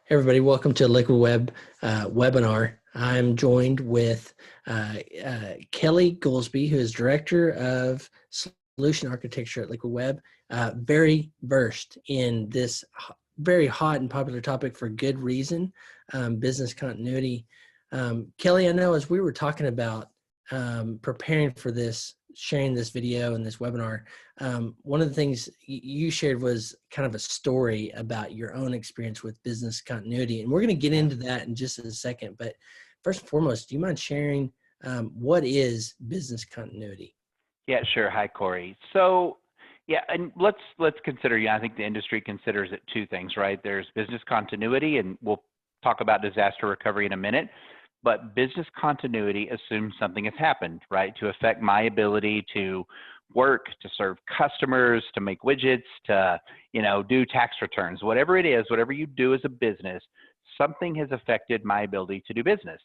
Hey everybody, welcome to Liquid Web webinar. I'm joined with Kelly Goolsby, who is Director of Solution Architecture at Liquid Web, very versed in this very hot and popular topic for good reason, business continuity. Kelly, I know as we were talking about preparing for this, sharing this video and this webinar, one of the things you shared was kind of a story about your own experience with business continuity. And we're going to get into that in just a second. But first and foremost, do you mind sharing what is business continuity? Yeah, sure. Hi, Corey. So, yeah, and let's consider, I think the industry considers it two things, right? There's business continuity, and we'll talk about disaster recovery in a minute. But business continuity assumes something has happened, right? To affect my ability to work, to serve customers, to make widgets, to, do tax returns, whatever it is, whatever you do as a business, something has affected my ability to do business.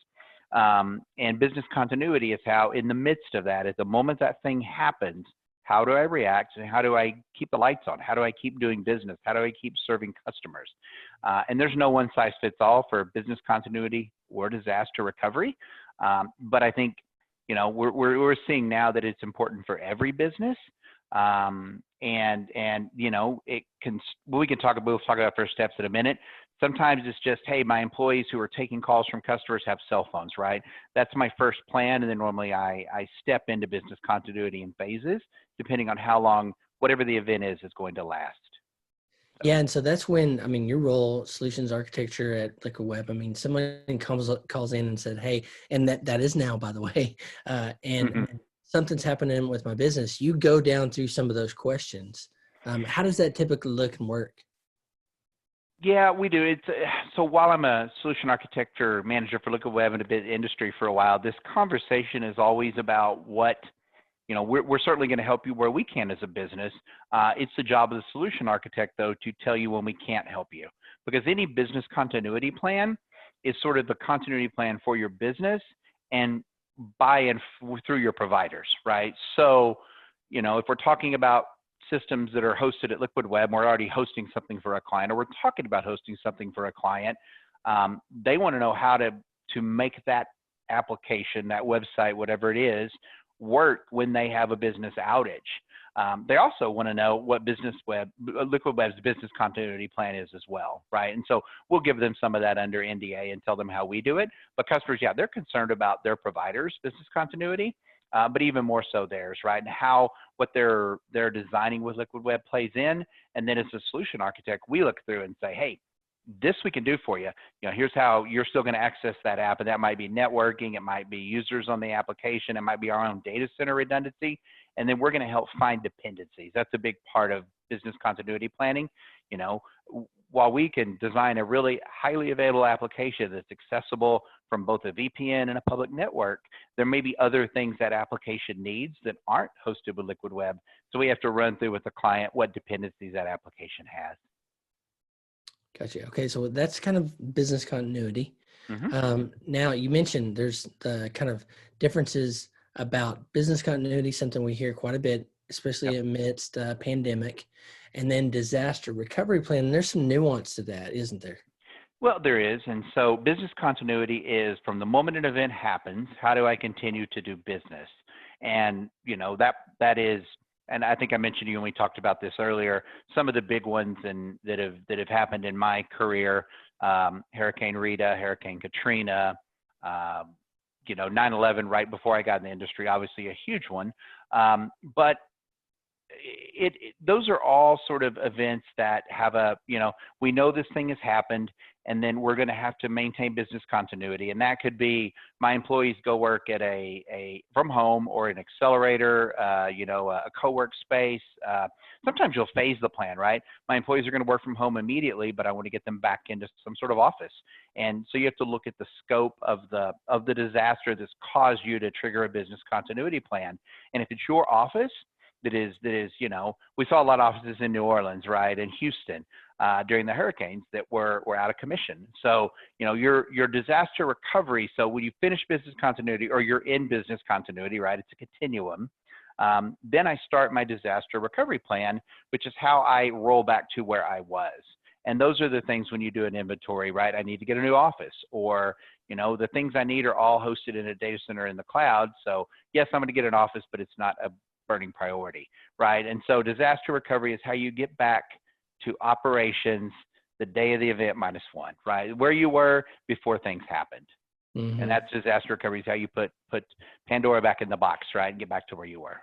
And business continuity is how, in the midst of that, at the moment that thing happens, how do I react and how do I keep the lights on? How do I keep doing business? How do I keep serving customers? And there's no one size fits all for business continuity or disaster recovery. But I think, we're seeing now that it's important for every business. We'll talk about first steps in a minute. Sometimes it's just, hey, my employees who are taking calls from customers have cell phones, right? That's my first plan. And then normally I step into business continuity in phases, depending on how long, whatever the event is going to last. Yeah, and so that's when, your role, solutions architecture at Liquid Web, someone calls in and said, hey, and that is now, by the way, and something's happening with my business. You go down through some of those questions. How does that typically look and work? Yeah, we do. So while I'm a solution architecture manager for Liquid Web and a bit industry for a while, this conversation is always about what, we're certainly going to help you where we can as a business. It's the job of the solution architect, though, to tell you when we can't help you. Because any business continuity plan is sort of the continuity plan for your business and by and through your providers, right? So, if we're talking about systems that are hosted at Liquid Web, we're already hosting something for a client, or we're talking about hosting something for a client, they want to know how to make that application, that website, whatever it is, work when they have a business outage. They also want to know what Liquid Web's business continuity plan is as well, right? And so we'll give them some of that under NDA and tell them how we do it. But customers, yeah, they're concerned about their providers' business continuity. But even more so theirs, right? And what they're designing with Liquid Web plays in. And then as a solution architect, we look through and say, hey, this we can do for you. Here's how you're still going to access that app. And that might be networking. It might be users on the application. It might be our own data center redundancy. And then we're going to help find dependencies. That's a big part of business continuity planning. While we can design a really highly available application that's accessible from both a VPN and a public network, there may be other things that application needs that aren't hosted with Liquid Web. So we have to run through with the client what dependencies that application has. Gotcha. Okay, so that's kind of business continuity. Now, you mentioned there's the kind of differences about business continuity, something we hear quite a bit, especially amidst pandemic, and then disaster recovery plan. And there's some nuance to that, isn't there? Well, there is. And so business continuity is from the moment an event happens, how do I continue to do business? And, that is, and I think I mentioned to you when we talked about this earlier, some of the big ones that have happened in my career, Hurricane Rita, Hurricane Katrina, 9/11 right before I got in the industry, obviously a huge one. But those are all sort of events that have we know this thing has happened, and then we're going to have to maintain business continuity. And that could be my employees go work at from home or an accelerator, a co-work space. Sometimes you'll phase the plan, right? My employees are going to work from home immediately, but I want to get them back into some sort of office. And so you have to look at the scope of the disaster that's caused you to trigger a business continuity plan. And if it's your office, that is, we saw a lot of offices in New Orleans, right, and Houston during the hurricanes that were out of commission. So, your disaster recovery. So when you finish business continuity or you're in business continuity, right, it's a continuum. Then I start my disaster recovery plan, which is how I roll back to where I was. And those are the things when you do an inventory, right? I need to get a new office, or, the things I need are all hosted in a data center in the cloud. So yes, I'm going to get an office, but it's not a burning priority, right? And so disaster recovery is how you get back to operations the day of the event -1, right? Where you were before things happened. And Mm-hmm. that's disaster recovery, is how you put Pandora back in the box, right? And get back to where you were.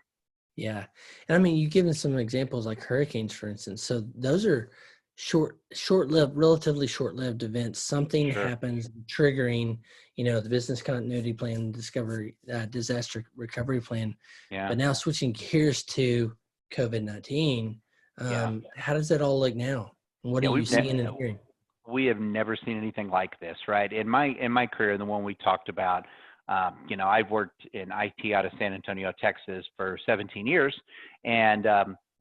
Yeah. And I mean, you've given some examples like hurricanes, for instance. So those are short-lived, relatively short-lived events. Something Sure. happens triggering, the business continuity plan, discovery, disaster recovery plan. Yeah. But now switching gears to COVID-19, Yeah. how does that all look now? And what are Yeah. you seeing and hearing? We have never seen anything like this, right? In my career, the one we talked about, I've worked in IT out of San Antonio, Texas, for 17 years, and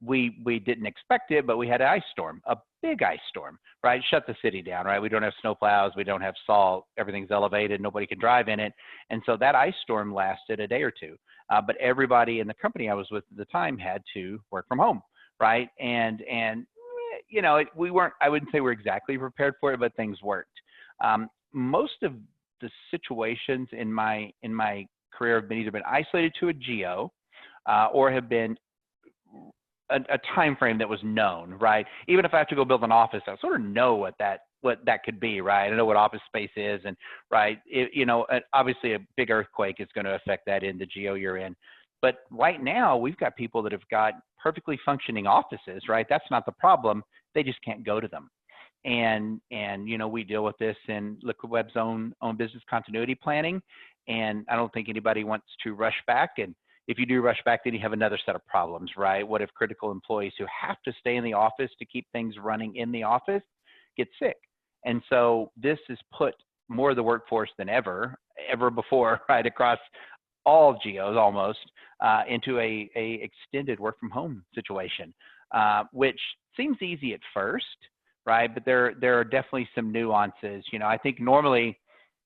we didn't expect it, but we had an ice storm, a big ice storm, right? Shut the city down, right? We don't have snow plows, we don't have salt, everything's elevated, nobody can drive in it, and so that ice storm lasted a day or two. But everybody in the company I was with at the time had to work from home, right? And we weren't, I wouldn't say we're exactly prepared for it, but things worked. Most of the situations in my career have been either been isolated to a geo, or have been a time frame that was known, right? Even if I have to go build an office, I sort of know what that could be, right? I know what office space is, and right, obviously a big earthquake is going to affect that in the geo you're in. But right now, we've got people that have got perfectly functioning offices, right? That's not the problem. They just can't go to them. And we deal with this in Liquid Web's own business continuity planning. And I don't think anybody wants to rush back. And if you do rush back, then you have another set of problems, right? What if critical employees who have to stay in the office to keep things running in the office get sick? And so this has put more of the workforce than ever before, right, across all geos almost, into a extended work from home situation, which seems easy at first, right? But there are definitely some nuances. I think normally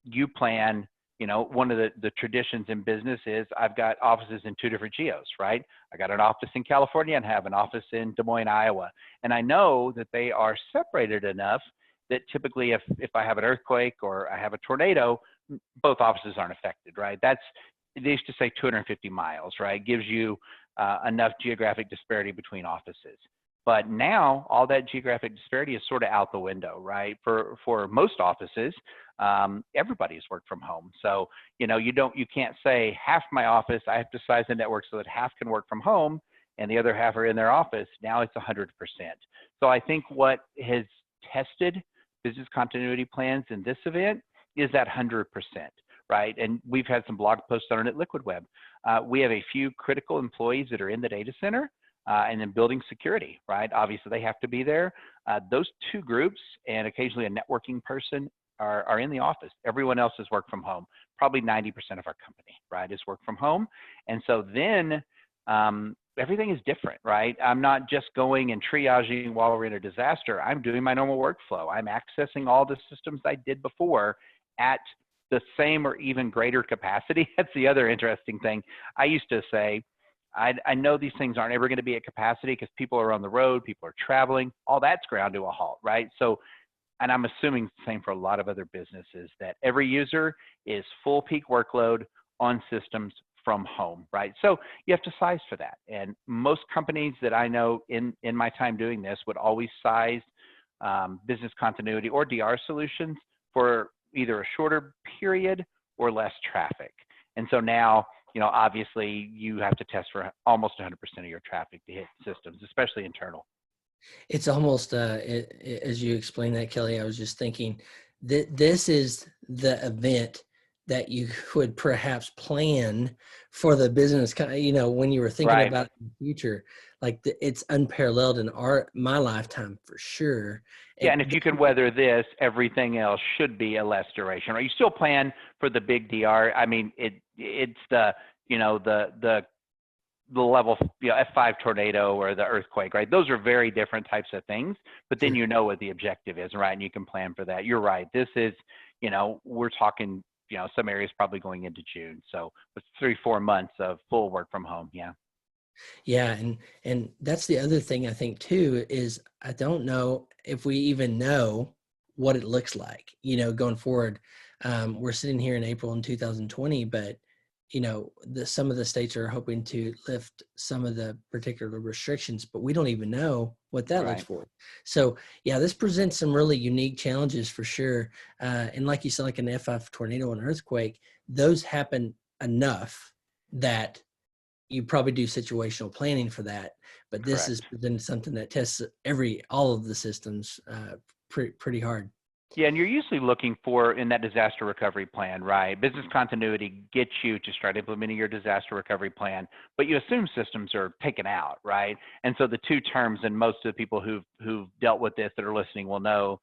you plan, one of the traditions in business is I've got offices in 2 different geos, right? I got an office in California and have an office in Des Moines, Iowa. And I know that they are separated enough that typically if I have an earthquake or I have a tornado, both offices aren't affected, right? They used to say 250 miles, right? Gives you enough geographic disparity between offices. But now all that geographic disparity is sort of out the window, right? For most offices, everybody's worked from home. So, you can't say half my office, I have to size the network so that half can work from home and the other half are in their office. Now it's 100%. So I think what has tested business continuity plans in this event is that 100%. Right. And we've had some blog posts on it at Liquid Web. We have a few critical employees that are in the data center, and then building security, right? Obviously they have to be there. Those 2 groups and occasionally a networking person are in the office. Everyone else has worked from home. Probably 90% of our company, right, is work from home. And so then everything is different, right? I'm not just going and triaging while we're in a disaster. I'm doing my normal workflow. I'm accessing all the systems I did before at the same or even greater capacity. That's the other interesting thing. I used to say, I know these things aren't ever going to be at capacity because people are on the road, people are traveling, all that's ground to a halt, right? So, and I'm assuming the same for a lot of other businesses, that every user is full peak workload on systems from home, right? So you have to size for that. And most companies that I know in my time doing this would always size business continuity or DR solutions for either a shorter period or less traffic. And so now, obviously you have to test for almost 100% of your traffic to hit systems, especially internal. It's almost, as you explained that, Kelly, I was just thinking that this is the event that you would perhaps plan for the business, when you were thinking Right. about it in the future, like it's unparalleled in my lifetime for sure. Yeah, and if you can weather this, everything else should be a less duration. Right? You still plan for the big DR. I mean, it's the the level F5 tornado or the earthquake, right? Those are very different types of things. But then Sure. what the objective is, right? And you can plan for that. You're right. This is we're talking some areas probably going into June. So it's 3-4 months of full work from home. Yeah. Yeah, and that's the other thing I think too is I don't know. if we even know what it looks like, going forward. We're sitting here in April in 2020, but some of the states are hoping to lift some of the particular restrictions, but we don't even know what that looks Right. for. So yeah, this presents some really unique challenges for sure. And like you said, like an F5 tornado and earthquake, those happen enough that you probably do situational planning for that. But this is Correct. then something that tests all of the systems pretty hard. Yeah, and you're usually looking for in that disaster recovery plan, right? Business continuity gets you to start implementing your disaster recovery plan, but you assume systems are taken out, right? And so the two terms, and most of the people who've dealt with this that are listening will know,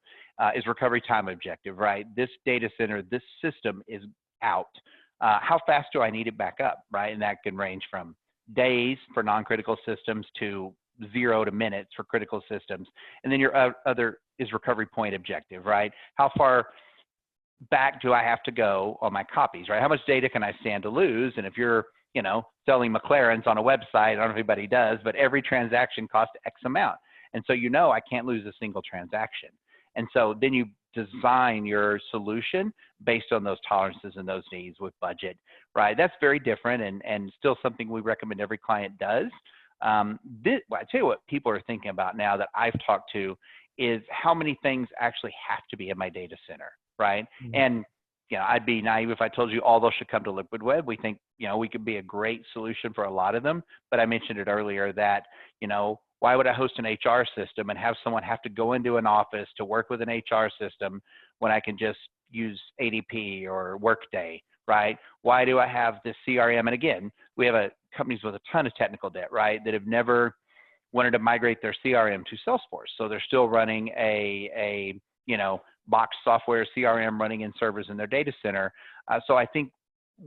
is recovery time objective, right? This data center, this system is out. How fast do I need it back up, right? And that can range from days for non-critical systems to 0 to minutes for critical systems. And then your other is recovery point objective, right? How far back do I have to go on my copies, right? How much data can I stand to lose? And if you're, selling McLarens on a website, I don't know if anybody does, but every transaction costs X amount. And so I can't lose a single transaction. And so then you design your solution based on those tolerances and those needs with budget, right? That's very different and still something we recommend every client does. I tell you what people are thinking about now that I've talked to is how many things actually have to be in my data center, right? Mhm. And I'd be naive if I told you all those should come to Liquid Web. We think we could be a great solution for a lot of them. But I mentioned it earlier that why would I host an HR system and have someone have to go into an office to work with an HR system when I can just use ADP or Workday, right? Why do I have this CRM? And again, we have companies with a ton of technical debt, right, that have never wanted to migrate their CRM to Salesforce. So they're still running a box software CRM running in servers in their data center. So I think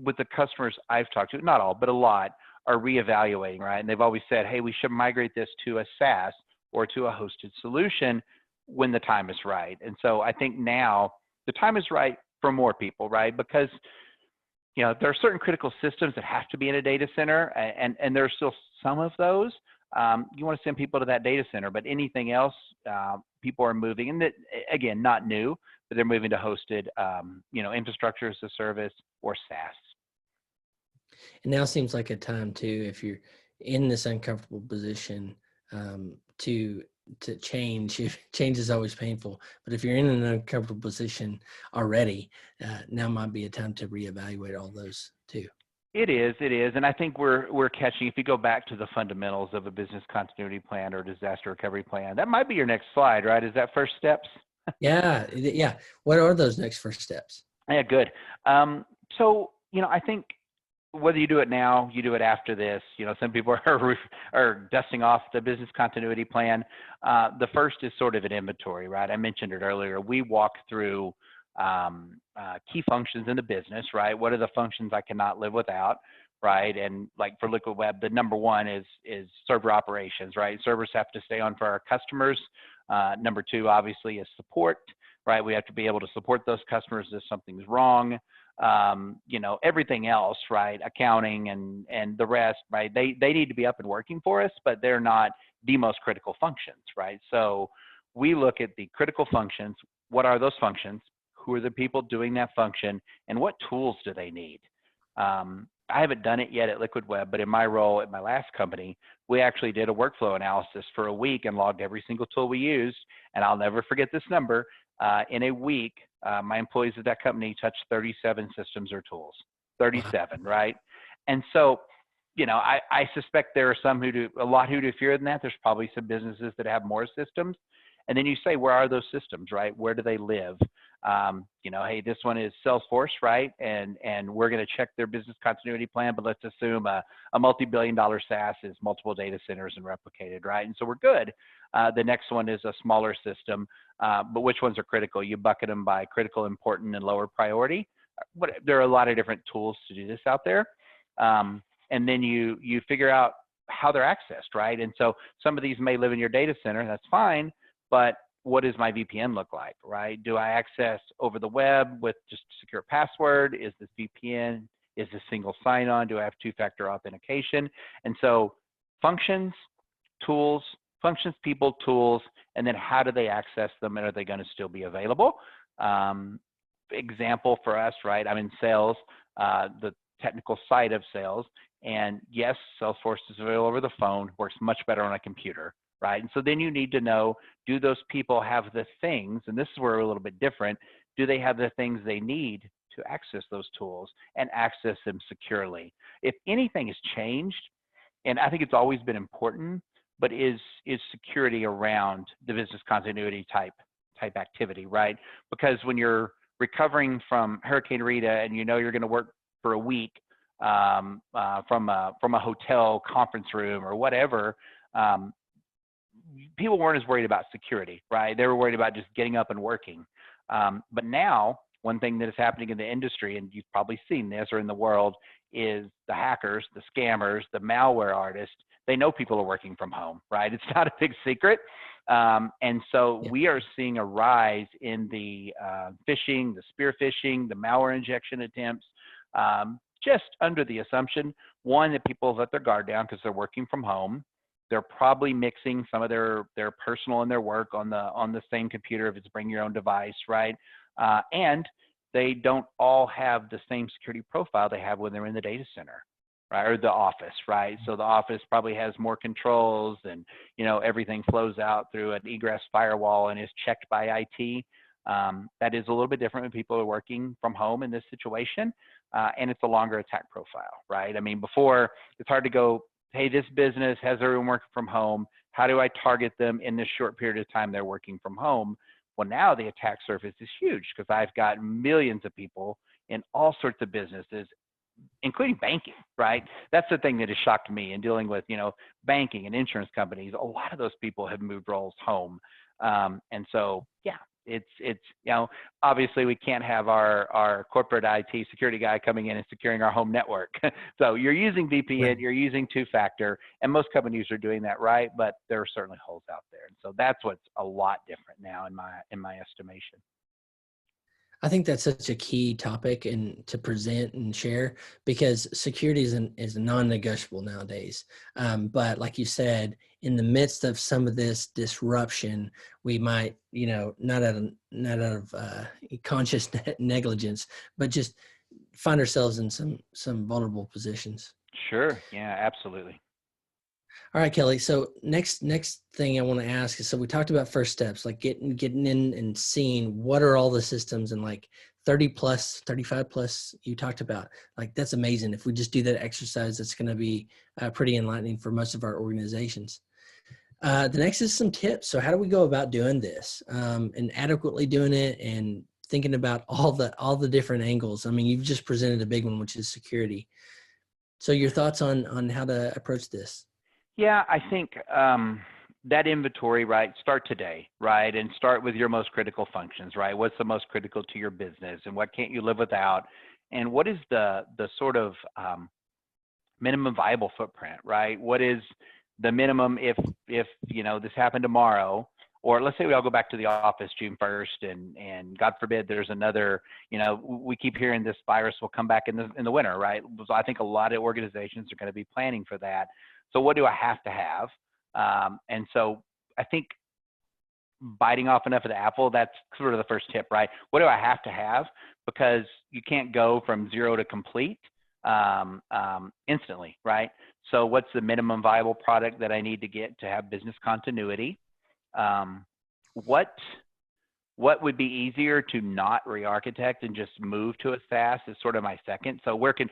with the customers I've talked to, not all, but a lot, are reevaluating, right? And they've always said, hey, we should migrate this to a SaaS or to a hosted solution when the time is right. And so I think now the time is right for more people, right? Because there are certain critical systems that have to be in a data center, and there are still some of those. You want to send people to that data center, but anything else, people are moving, and that, again, not new, but they're moving to hosted, infrastructure as a service or SaaS. And now seems like a time too, if you're in this uncomfortable position, to change. Change is always painful, but if you're in an uncomfortable position already, now might be a time to reevaluate all those too. It is, and I think we're catching. If you go back to the fundamentals of a business continuity plan or disaster recovery plan, that might be your next slide, right? Is that first steps? Yeah. What are those next first steps? Yeah, good. So I think whether you do it now, you do it after this. Some people are dusting off the business continuity plan. The first is sort of an inventory, right? I mentioned it earlier. We walk through key functions in the business, right? What are the functions I cannot live without, right? And like for Liquid Web, the number one is server operations, right? Servers have to stay on for our customers. Number two, obviously, is support, right? We have to be able to support those customers if something's wrong. Everything else, right? Accounting and the rest, right? They need to be up and working for us, but they're not the most critical functions, right? So we look at the critical functions. What are those functions? Who are the people doing that function, and what tools do they need? I haven't done it yet at Liquid Web, but in my role at my last company, we actually did a workflow analysis for a week and logged every single tool we used. And I'll never forget this number. In a week, my employees at that company touched 37 systems or tools, 37, Wow. right? And so, I suspect there are some who do fewer than that. There's probably some businesses that have more systems. And then you say, where are those systems, right? Where do they live? Hey, this one is Salesforce, right? And we're going to check their business continuity plan, but let's assume a multi-billion-dollar SaaS is multiple data centers and replicated, right? And so we're good. The next one is a smaller system, but which ones are critical? You bucket them by critical, important, and lower priority. But there are a lot of different tools to do this out there. And then you figure out how they're accessed, right? And so some of these may live in your data center, that's fine, but what does my VPN look like, right? Do I access over the web with just a secure password? Is this VPN? Is this single sign-on? Do I have two-factor authentication? And so functions, tools, functions, people, tools, and then how do they access them, and are they going to still be available? Example for us, right? I'm in sales, the technical side of sales, and yes, Salesforce is available over the phone, works much better on a computer, right? And so then you need to know, do those people have the things, and this is where we're a little bit different, do they have the things they need to access those tools and access them securely? If anything has changed, and I think it's always been important, but is security around the business continuity type activity, right? Because when you're recovering from Hurricane Rita and you know you're going to work for a week from a hotel conference room or whatever, people weren't as worried about security, right? They were worried about just getting up and working. But now, one thing that is happening in the industry, and you've probably seen this or in the world, is the hackers, the scammers, the malware artists. They know people are working from home, right? It's not a big secret. And so we are seeing a rise in the phishing, the spear phishing, the malware injection attempts, just under the assumption, one, that people let their guard down because they're working from home. They're probably mixing some of their personal and their work on the same computer if it's bring your own device, right? And they don't all have the same security profile they have when they're in the data center, right, or the office, right? So the office probably has more controls, and everything flows out through an egress firewall and is checked by IT. That is a little bit different when people are working from home in this situation, and it's a longer attack profile, right? I mean, before, it's hard to go, hey, this business has everyone working from home. How do I target them in this short period of time they're working from home? Well, now the attack surface is huge because I've got millions of people in all sorts of businesses, including banking, right? That's the thing that has shocked me in dealing with, banking and insurance companies. A lot of those people have moved roles home. And so, yeah, it's obviously we can't have our corporate IT security guy coming in and securing our home network. So you're using VPN, Right. you're using two-factor, and most companies are doing that, right? But there are certainly holes out there. And so that's what's a lot different now in my estimation. I think that's such a key topic and to present and share, because security is non-negotiable nowadays. But like you said, in the midst of some of this disruption, we might, not out of conscious negligence, but just find ourselves in some vulnerable positions. Sure. Yeah, absolutely. All right, Kelly. So next thing I want to ask is, so we talked about first steps, like getting in and seeing what are all the systems, and like 30 plus, 35 plus you talked about. Like, that's amazing. If we just do that exercise, that's going to be pretty enlightening for most of our organizations. The next is some tips. So how do we go about doing this and adequately doing it, and thinking about all the different angles? I mean, you've just presented a big one, which is security. So your thoughts on how to approach this? Yeah, I think that inventory, right, start today, right, and start with your most critical functions, right? What's the most critical to your business, and what can't you live without? And what is the sort of minimum viable footprint, right? What is the minimum if this happened tomorrow, or let's say we all go back to the office June 1st, and God forbid there's another, we keep hearing this virus will come back in the winter, right? So I think a lot of organizations are going to be planning for that. So what do I have to have? And so I think biting off enough of the apple, that's sort of the first tip, right? What do I have to have? Because you can't go from zero to complete instantly, right? So what's the minimum viable product that I need to get to have business continuity? What would be easier to not re-architect and just move to a SaaS is sort of my second. So where can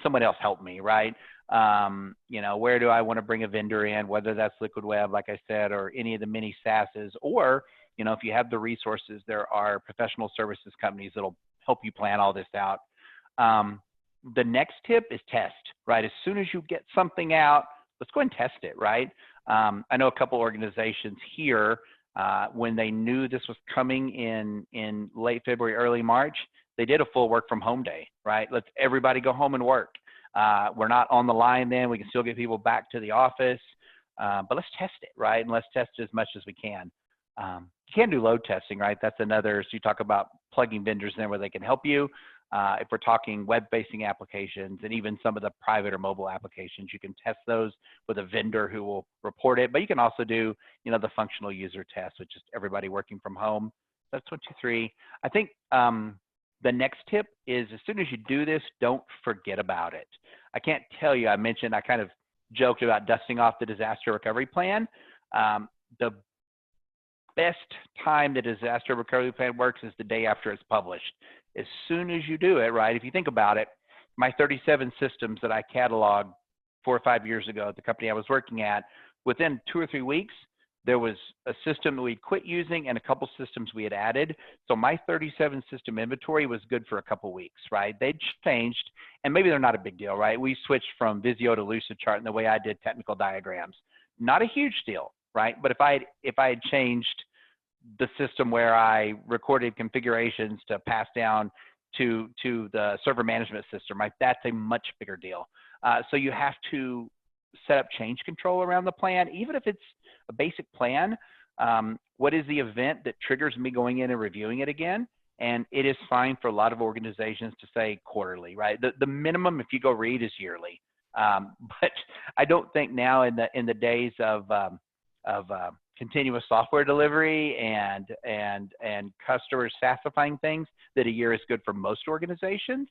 someone else help me, right? Where do I want to bring a vendor in, whether that's Liquid Web, like I said, or any of the mini SaaSes, or, if you have the resources, there are professional services companies that'll help you plan all this out. The next tip is test, right? As soon as you get something out, let's go and test it, right? I know a couple organizations here, when they knew this was coming in late February, early March, they did a full work from home day, right? Let's everybody go home and work. We're not on the line then. We can still get people back to the office, but let's test it, right? And let's test as much as we can. You can do load testing, right? That's another, so you talk about plugging vendors in where they can help you. If we're talking web-facing applications and even some of the private or mobile applications, you can test those with a vendor who will report it. But you can also do, the functional user test, which is everybody working from home. That's 1, 2, 3. I think the next tip is as soon as you do this, don't forget about it. I can't tell you, I kind of joked about dusting off the disaster recovery plan. The best time the disaster recovery plan works is the day after it's published. As soon as you do it, right, if you think about it, my 37 systems that I cataloged 4 or 5 years ago at the company I was working at, within 2 or 3 weeks, there was a system that we'd quit using and a couple systems we had added. So my 37 system inventory was good for a couple weeks, right? They'd changed, and maybe they're not a big deal, right? We switched from Visio to Lucidchart in the way I did technical diagrams. Not a huge deal, right? But if I had changed the system where I recorded configurations to pass down to the server management system, right? That's a much bigger deal. So you have to set up change control around the plan, even if it's a basic plan. What is the event that triggers me going in and reviewing it again? And it is fine for a lot of organizations to say quarterly, right? The minimum, if you go read, is yearly. But I don't think now in the days of continuous software delivery and customers satisfying things, that a year is good for most organizations.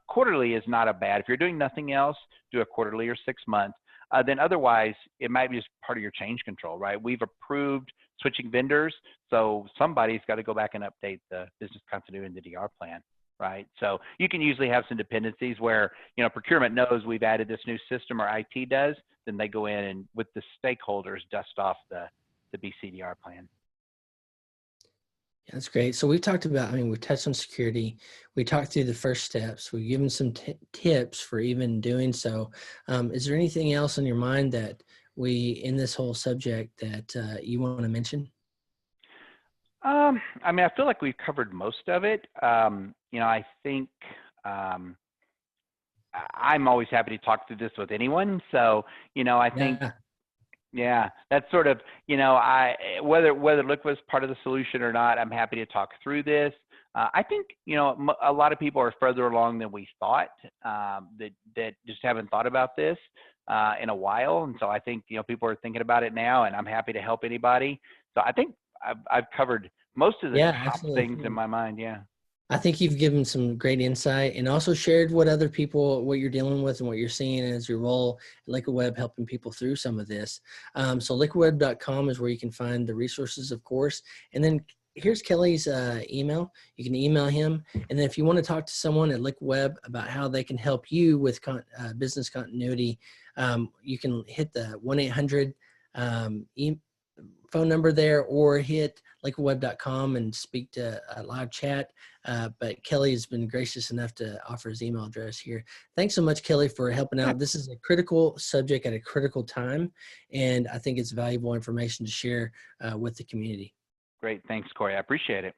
Quarterly is not a bad. If you're doing nothing else, do a quarterly or 6 months. Then otherwise, it might be just part of your change control, right? We've approved switching vendors, so somebody's got to go back and update the business continuity and the DR plan, right? So you can usually have some dependencies where, procurement knows we've added this new system, or IT does, then they go in and with the stakeholders dust off the BCDR plan. Yeah, that's great. So we've talked about, we've touched on security. We talked through the first steps. We've given some tips for even doing so. Is there anything else on your mind that in this whole subject that you want to mention? I feel like we've covered most of it. I think I'm always happy to talk through this with anyone. So, I think, yeah, that's sort of, whether Liqua is part of the solution or not, I'm happy to talk through this. I think, a lot of people are further along than we thought, that just haven't thought about this in a while. And so I think, people are thinking about it now, and I'm happy to help anybody. So I think I've covered most of the top things in my mind. Yeah. I think you've given some great insight and also shared what you're dealing with and what you're seeing as your role at Liqua Web, helping people through some of this. So liquaweb.com is where you can find the resources, of course. And then here's Kelly's email. You can email him. And then if you want to talk to someone at Liqua Web about how they can help you with business continuity, you can hit the 1-800 phone number there, or hit liquaweb.com and speak to a live chat. But Kelly has been gracious enough to offer his email address here. Thanks so much, Kelly, for helping out. This is a critical subject at a critical time, and I think it's valuable information to share with the community. Great. Thanks, Corey. I appreciate it.